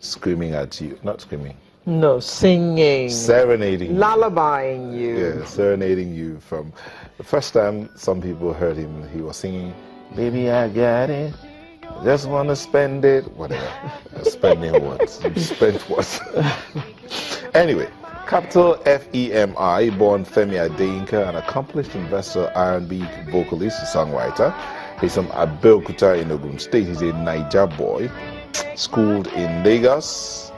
screaming at you, not screaming. No, singing. Serenading. Lullabying you. Yeah, serenading you. From the first time some people heard him, he was singing, "Baby, I got it. Just want to spend it." Whatever. Spending what? Spent what? Anyway, capital F.E.M.I, born F.E.M.I Adeyinka, an accomplished investor, R&B vocalist, songwriter. He's from Abeokuta in Ogun State. He's a Niger boy, schooled in Lagos,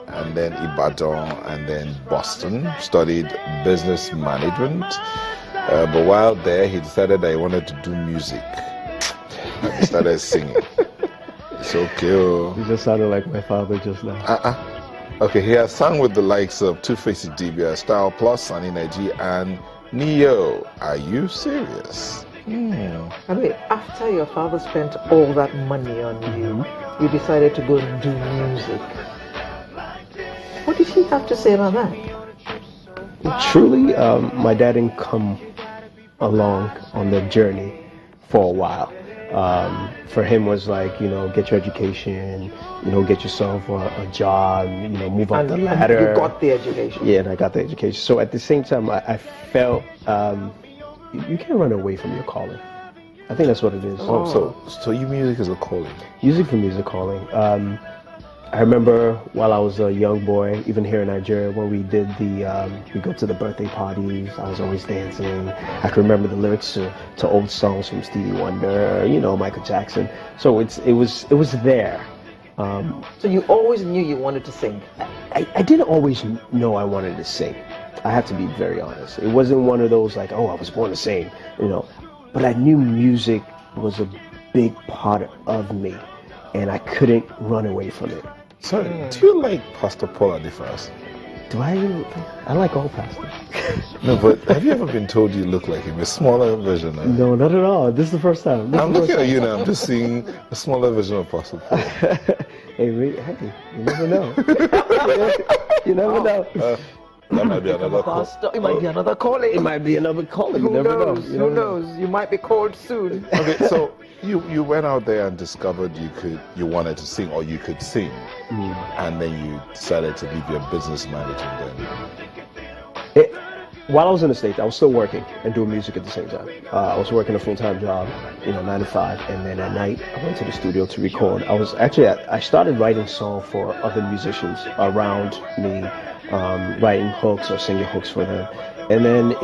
and then Ibadan, and then Boston. Studied business management. But while there, he decided that he wanted to do music. And he started singing. It's okay. You just sounded like my father just now. Okay, he has sung with the likes of Two-Face Idibia, Style Plus, Sunny Naji, and Neo. Are you serious? I mean, after your father spent all that money on you, you decided to go and do music. What did he have to say about that? Truly, my dad didn't come along on the journey for a while. For him was like, get your education, get yourself a job, move up the ladder. And you got the education. Yeah, and I got the education. So at the same time, I felt you can't run away from your calling. I think that's what it is. So your music is a calling. Music for me is a calling. I remember while I was a young boy, even here in Nigeria, when we did we go to the birthday parties, I was always dancing. I can remember the lyrics to old songs from Stevie Wonder, Michael Jackson. So it was there. So you always knew you wanted to sing? I didn't always know I wanted to sing. I have to be very honest. It wasn't one of those like, oh, I was born to sing, But I knew music was a big part of me, and I couldn't run away from it. Sorry, do you like Pastor Paul Adifras? Do I like all pastors. No, but have you ever been told you look like him? A smaller version of... No, not at all. This is the first time. I'm looking at you now. I'm just seeing a smaller version of Pastor Paul. Hey, you never know. You never know. That might be another call. It might be another calling. It might be another calling. Who knows? Who knows? You might be called soon. Okay, so you went out there and discovered you wanted to sing, or you could sing, and then you decided to leave your business management then. While I was in the States, I was still working and doing music at the same time. I was working a full-time job, 9 to 5, and then at night I went to the studio to record. I started writing songs for other musicians around me, writing hooks or singing hooks for them. And then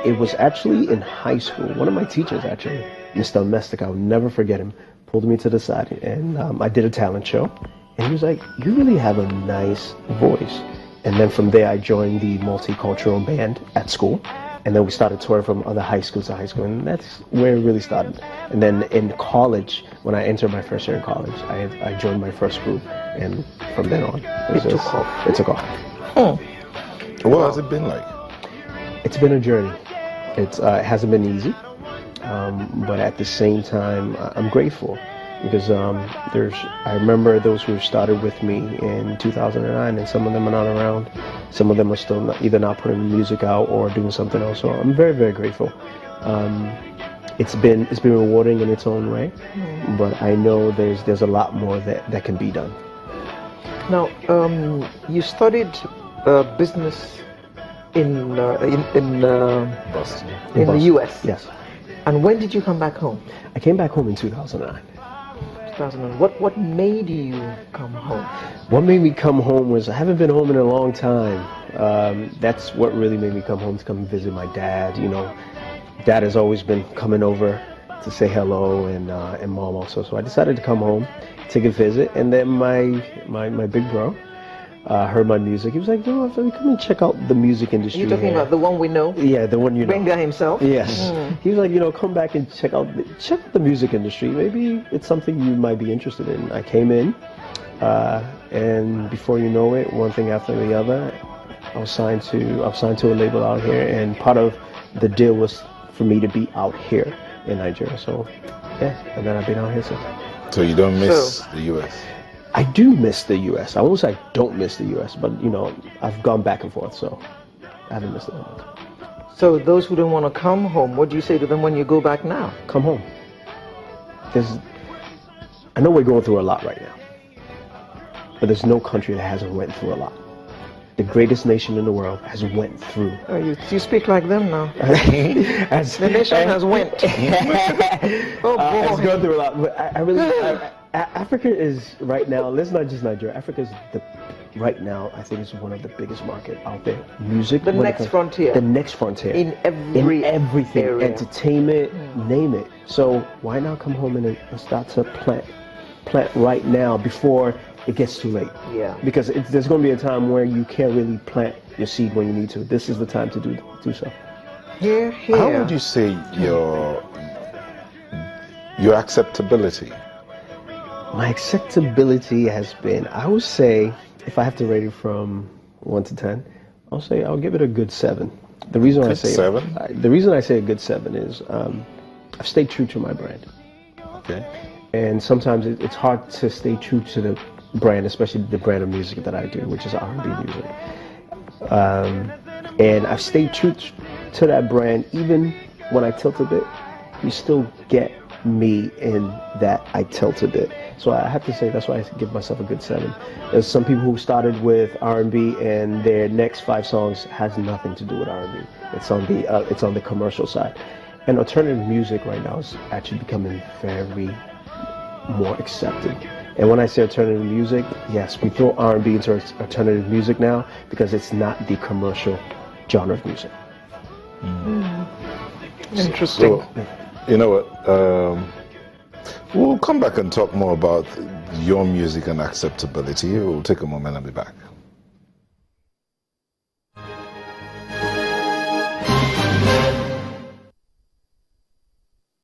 it was actually in high school. One of my teachers, actually, Mr. Mestic, I'll never forget him, pulled me to the side, and I did a talent show. And he was like, "You really have a nice voice." And then from there, I joined the multicultural band at school. And then we started touring from other high schools to high school. And that's where it really started. And then in college, when I entered my first year in college, I joined my first group. And from then on, it took off. It took off. What has it been like? It's been a journey. It hasn't been easy. But at the same time, I'm grateful. Because I remember those who started with me in 2009, and some of them are not around. Some of them are still either not putting music out or doing something else. So I'm very, very grateful. It's been rewarding in its own way, but I know there's a lot more that can be done. Now, you studied business in Boston. In the U.S. Yes. And when did you come back home? I came back home in 2009. What made you come home? What made me come home was I haven't been home in a long time. That's what really made me come home, to come visit my dad. Dad has always been coming over to say hello, and mom also. So I decided to come home, take a visit, and then my big bro heard my music. He was like, come and check out the music industry. You're talking about the one we know? Yeah, the one you know. Benga himself? Yes. He was like, come back and check out the music industry. Maybe it's something you might be interested in. I came in, and before you know it, one thing after the other, I was signed to a label out here, and part of the deal was for me to be out here in Nigeria. So, yeah, and then I've been out here since. So you don't miss the U.S.? I do miss the U.S. I won't say I don't miss the U.S., but I've gone back and forth, so I haven't missed it. So those who don't want to come home, what do you say to them when you go back now? Come home. I know we're going through a lot right now. but there's no country that hasn't went through a lot. The greatest nation in the world has went through. Oh, you speak like them now. The nation has went. Oh boy. It's gone through a lot. But I really, Africa is right now. Let's not just Nigeria. Africa is right now. I think it's one of the biggest market out there. Music. The next frontier. The next frontier. In everything, area. entertainment, name it. So why not come home and start to plant right now before it gets too late? Yeah. Because there's going to be a time where you can't really plant your seed when you need to. This is the time to do so. Here. How would you say your acceptability? My acceptability has been, I would say, if I have to rate it from 1 to 10, I'll give it a good 7. The reason I say 7? The reason I say a good 7 is I've stayed true to my brand. Okay. And sometimes it's hard to stay true to the brand, especially the brand of music that I do, which is R&B music. And I've stayed true to that brand. Even when I tilt a bit, you still get me in that I tilt a bit. So I have to say that's why I give myself a good 7. There's some people who started with R&B and their next 5 songs has nothing to do with R&B. It's on the commercial side. And alternative music right now is actually becoming very more accepted. And when I say alternative music, yes, we throw R&B into alternative music now because it's not the commercial genre of music. Interesting. So, you know what? We'll come back and talk more about your music and acceptability. We'll take a moment and be back.